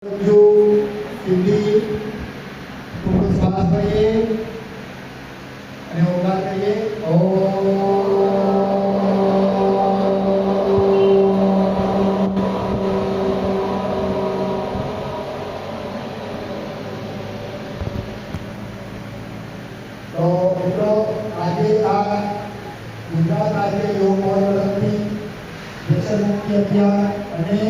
जो सिंधी थोड़ो श्वास भरिए અને ઓગાર કરીએ તો મિત્રો આજે આ ગુજરાત રાજ્ય યોગ મહોત્સવની વ્યસન મુક્તિ અભિયાન અને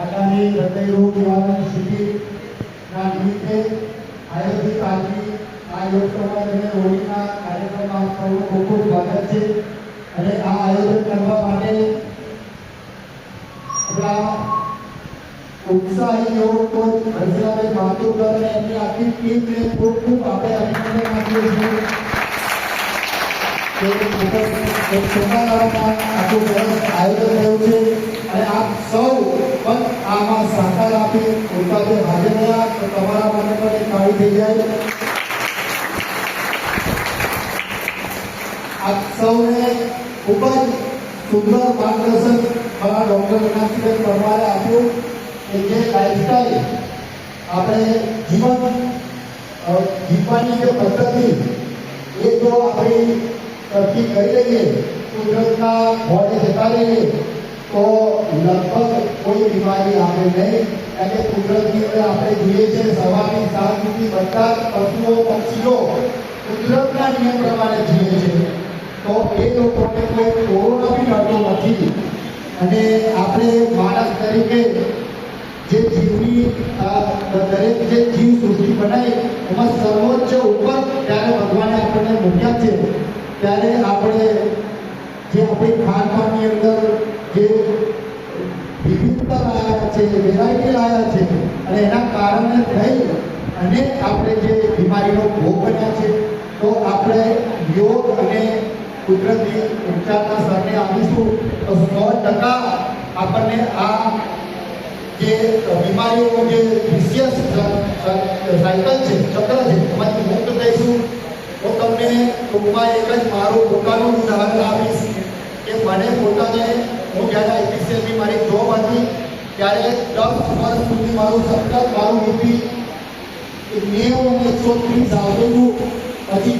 આગામી હૃદય રોગ નિવારણ શિબિરના નિમિત્તે આયોજિત આજની આ યોગ સમાજ અને હોળીના કાર્યક્રમમાં સૌનું ખૂબ ખૂબ સ્વાગત છે અને આ આયોજન કરવા માટે આપણા ઉત્સાહી યોગ કોચ હર્ષિલાબેન માતુકર અને એમની આખી ટીમને ખૂબ ખૂબ આપણે અભિનંદન આપીએ છીએ કે ખૂબ જ એક સુંદરમાં આખું સરસ આયોજન થયું છે અને આપ સૌ પણ આમાં સહકાર આપી ઉત્પાદે હાજર રહ્યા તો તમારા માટે પણ એક કાળી થઈ જાય. આપ સૌને ખૂબ જ સુંદર માર્ગદર્શન મારા ડૉક્ટર મીનાક્ષીબેન પરમારે આપ્યું કે જે લાઈફસ્ટાઈલ આપણે જીવવાની જે પદ્ધતિ એ જો આપણી તરફી કરી લઈએ કુદરતના મોડે જતા રહીએ તો લગભગ કોઈ બીમારી આવે નહીં. કારણ કે કુદરતની અંદર આપણે જોઈએ છીએ સવારની સાંજ સુધી બધા પશુઓ પક્ષીઓ કુદરતના નિયમ પ્રમાણે જીવે છે તો એ લોકોને કોઈ કોરોના બી નડતો નથી. અને આપણે માણસ તરીકે જે જીવની દરેક જે જીવ સૃષ્ટિ બનાવી એમાં સર્વોચ્ચ ઉપર ત્યારે ભગવાને આપણને મૂક્યા છે ત્યારે આપણે જે આપણી ખાનપાનની અંદર જે વિવિધતા લાવ્યા છે વેરાયટી લાવ્યા છે અને એના કારણે થઈ અને આપણે જે બીમારીનો ભોગ બન્યા છે તો આપણે યોગ અને કુદરતી ઉપચારના સરને આવીશું તો 100% આપણને આ જે બીમારીઓ જે વિશેષ સાયકલ છે ચક્ર છે એમાંથી મુક્ત થઈશું. તો તમને ટૂંકમાં એક જ મારું પોતાનું ઉદાહરણ આપીશ કે મને પોતાને હું જ્યારે આઈપીસીએલની મારી જોબ હતી ત્યારે 10 વર્ષ સુધી મારું સતત મારું બીપી 90 અને 130 આવતું. પછી એ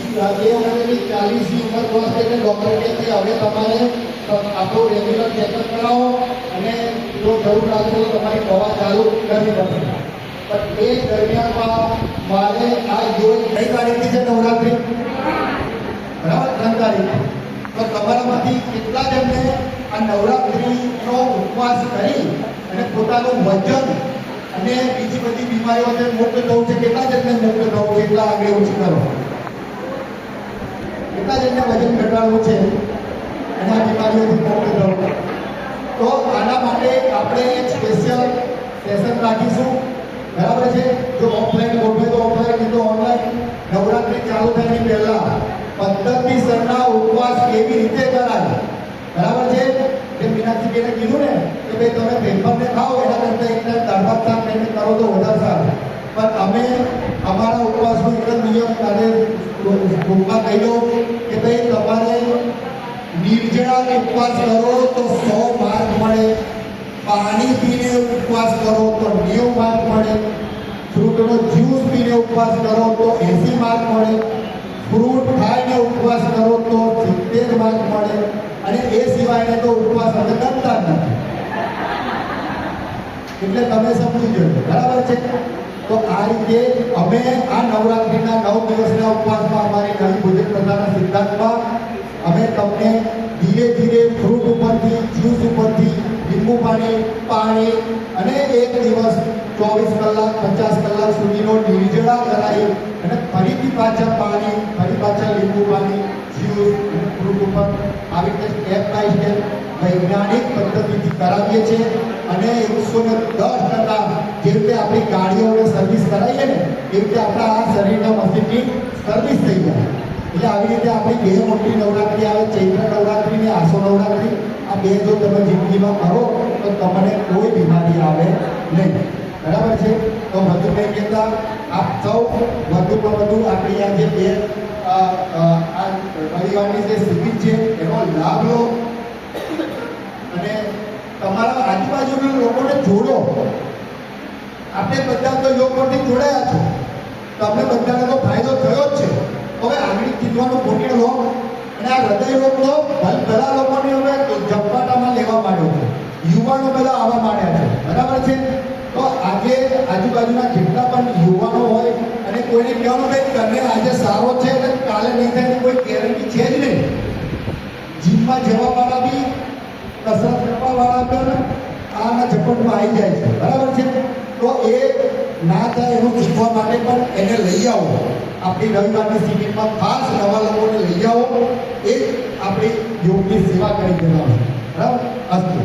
વખતે 40ની ઉંમર ક્રોસ થઈ એટલે ડૉક્ટર કહે કે હવે તમારે આપણું રેગ્યુલર ચેકઅપ કરાવો અને જો જરૂર લાગશે તો તમારી દવા ચાલુ કરવી પડશે. પણ એ દરમિયાનમાં મારે આ યોગ કઈ તારીખથી છે નવરાત્રિ બરાબર 3 તારીખ તો તમારામાંથી કેટલા જણને આ નવરાત્રિનો ઉપવાસ કરી અને પોતાનું વજન અને બીજી બધી બીમારીઓથી મુક્ત થવું છે? કેટલા જણને મુક્ત થવું છે? એટલા આગળ ઓછી કરો. કેટલા જણને વજન ઘટાડવું છે અને આ બીમારીઓથી મુક્ત થવું? તો આના માટે આપણે એક સ્પેશિયલ સેશન રાખીશું બરાબર છે. જો ઓફલાઈન ગોઠવે તો ઓફલાઈન, નહીં તો ઓનલાઈન. નવરાત્રિ ચાલુ થવાની પહેલા પદ્ધતિસરના ઉપવાસ કેવી રીતે કરાય બરાબર છે. જે મીનાક્ષીબેને કીધું ને કે ભાઈ તમે વેફરને ખાઓ એના કરતાં એક ટાઈમ દાળ ભાત શાક લઈને કરો તો વધારે સારું. પણ અમે અમારા ઉપવાસનો એક જ નિયમ અને ટૂંકમાં કહી દઉં કે ભાઈ તમારે નિર્જળા ઉપવાસ કરો તો 100 માર્ક મળે, પાણી પીને ઉપવાસ કરો તો 90 માર્ક મળે, ફ્રૂટનો જ્યુસ પીને ઉપવાસ કરો તો 80 માર્ક મળે, ફ્રૂટ ખાઈને ઉપવાસ કરો તો 70 માર્ક મળે અને એ સિવાયનો તો ઉપવાસ અમે કરતા નથી. એટલે તમે સમજી જજો બરાબર છે. તો આ રીતે અમે આ નવરાત્રિના 9 દિવસના ઉપવાસમાં અમારી નવી ભોજન પ્રથાના સિદ્ધાંતમાં અમે તમને ધીરે ધીરે ફ્રૂટ ઉપરથી જ્યુસ ઉપરથી લીંબુ પાણી અને એક દિવસ 24 કલાક 50 કલાક સુધીનો નિર્જળા કરાવી અને ફરીથી પાછા પાણી ફરી પાછા લીંબુ પાણી જ્યુસ ફ્રૂટ ઉપર આવી રીતે સ્ટેપ બાય સ્ટેપ વૈજ્ઞાનિક પદ્ધતિથી કરાવીએ છીએ અને 110% જે રીતે આપણી ગાડીઓને સર્વિસ કરાવીએ ને એ રીતે આપણા આ શરીરના મશીનની સર્વિસ થઈ જાય. એટલે આવી રીતે આપણી 2 મોટી નવરાત્રિ આવે, ચૈત્ર નવરાત્રિ ને આસો નવરાત્રિ. આ 2 જો તમે જિંદગીમાં કરો તો તમને કોઈ બીમારી આવે નહીં બરાબર છે. તો વધુ કંઈ કહેતા આપ સૌ વધુમાં વધુ આપણી આ જે 2 રવિવારની જે શિબિર છે એનો લાભ લો અને તમારા આજુબાજુના લોકોને જોડો. આપણે બધા તો યોગ પરથી જોડાયા છો, તો આપણે બધાને તો ફાયદો થયો જ છે. હવે આંગળી ચીંધવાનું મૂકી લો, અને આ હૃદય રોગનો બધા લોકોને હવે ઝપાટામાં લેવા માંડ્યો છે. યુવાનો બધા આવવા માંડ્યા છે, બરાબર છે. તો આજે આજુબાજુના જેટલા પણ યુવાનો હોય અને કોઈને કહેવાનું કે તને આજે સારો છે અને કાલે નહીં થાય એની કોઈ ગેરંટી છે જ નહીં. જીમમાં જવાવાળા બી કસરત કરવાવાળા પણ આના ઝપટમાં આવી જાય છે, બરાબર છે. તો એ ના થાય એનું શીખવા માટે પણ એને લઈ આવો. આપણી રવિવારની સિટીમાં ખાસ નવા લોકોને લઈ આવો, એ આપણી યોગની સેવા કરી દેવાનું, બરાબર. અસ્તુ.